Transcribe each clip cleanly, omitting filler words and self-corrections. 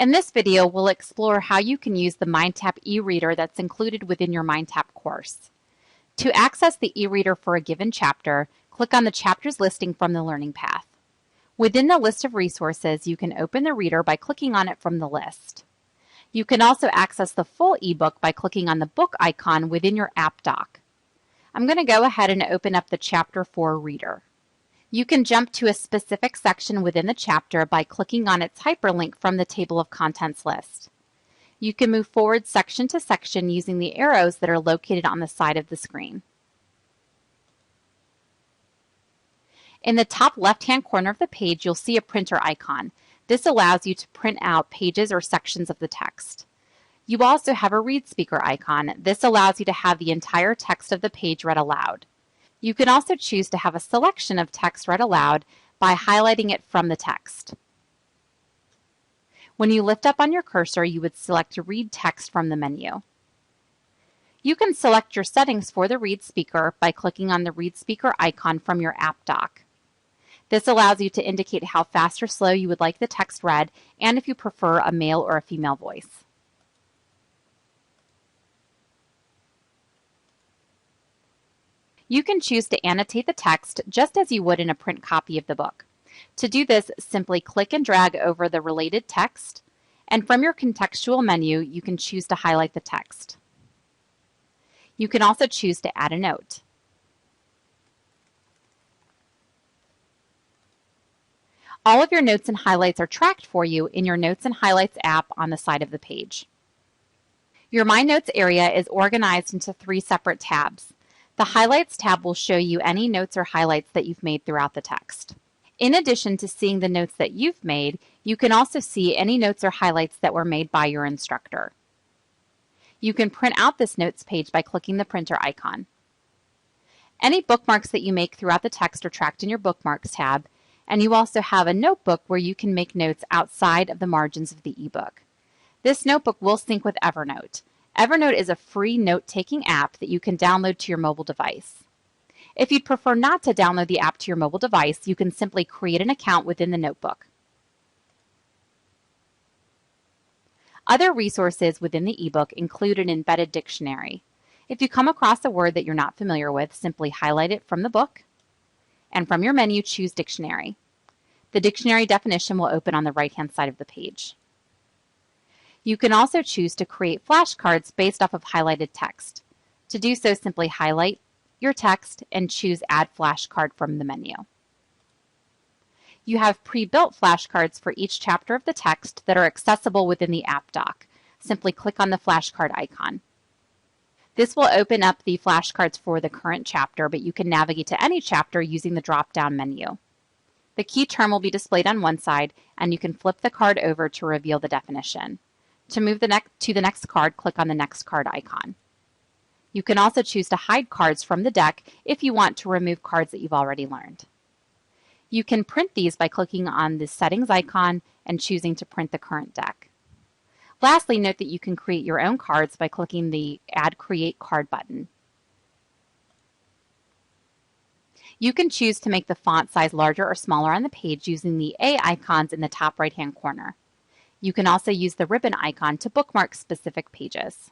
In this video, we'll explore how you can use the MindTap eReader that's included within your MindTap course. To access the eReader for a given chapter, click on the chapter's listing from the learning path. Within the list of resources, you can open the reader by clicking on it from the list. You can also access the full ebook by clicking on the book icon within your app dock. I'm going to go ahead and open up the Chapter 4 reader. You can jump to a specific section within the chapter by clicking on its hyperlink from the table of contents list. You can move forward section to section using the arrows that are located on the side of the screen. In the top left-hand corner of the page, you'll see a printer icon. This allows you to print out pages or sections of the text. You also have a read speaker icon. This allows you to have the entire text of the page read aloud. You can also choose to have a selection of text read aloud by highlighting it from the text. When you lift up on your cursor, you would select Read Text from the menu. You can select your settings for the read speaker by clicking on the read speaker icon from your app dock. This allows you to indicate how fast or slow you would like the text read and if you prefer a male or a female voice. You can choose to annotate the text just as you would in a print copy of the book. To do this, simply click and drag over the related text, and from your contextual menu, you can choose to highlight the text. You can also choose to add a note. All of your notes and highlights are tracked for you in your Notes and Highlights app on the side of the page. Your My Notes area is organized into 3 separate tabs. The Highlights tab will show you any notes or highlights that you've made throughout the text. In addition to seeing the notes that you've made, you can also see any notes or highlights that were made by your instructor. You can print out this notes page by clicking the printer icon. Any bookmarks that you make throughout the text are tracked in your Bookmarks tab, and you also have a notebook where you can make notes outside of the margins of the ebook. This notebook will sync with Evernote. Evernote is a free note-taking app that you can download to your mobile device. If you'd prefer not to download the app to your mobile device, you can simply create an account within the notebook. Other resources within the ebook include an embedded dictionary. If you come across a word that you're not familiar with, simply highlight it from the book, and from your menu, choose Dictionary. The dictionary definition will open on the right-hand side of the page. You can also choose to create flashcards based off of highlighted text. To do so, simply highlight your text and choose Add Flashcard from the menu. You have pre-built flashcards for each chapter of the text that are accessible within the app dock. Simply click on the flashcard icon. This will open up the flashcards for the current chapter, but you can navigate to any chapter using the drop-down menu. The key term will be displayed on one side, and you can flip the card over to reveal the definition. To move to the next card, click on the next card icon. You can also choose to hide cards from the deck if you want to remove cards that you've already learned. You can print these by clicking on the settings icon and choosing to print the current deck. Lastly, note that you can create your own cards by clicking the Add Create Card button. You can choose to make the font size larger or smaller on the page using the A icons in the top right-hand corner. You can also use the ribbon icon to bookmark specific pages.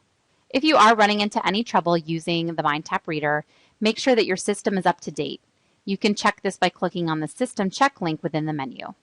If you are running into any trouble using the MindTap reader, make sure that your system is up to date. You can check this by clicking on the System Check link within the menu.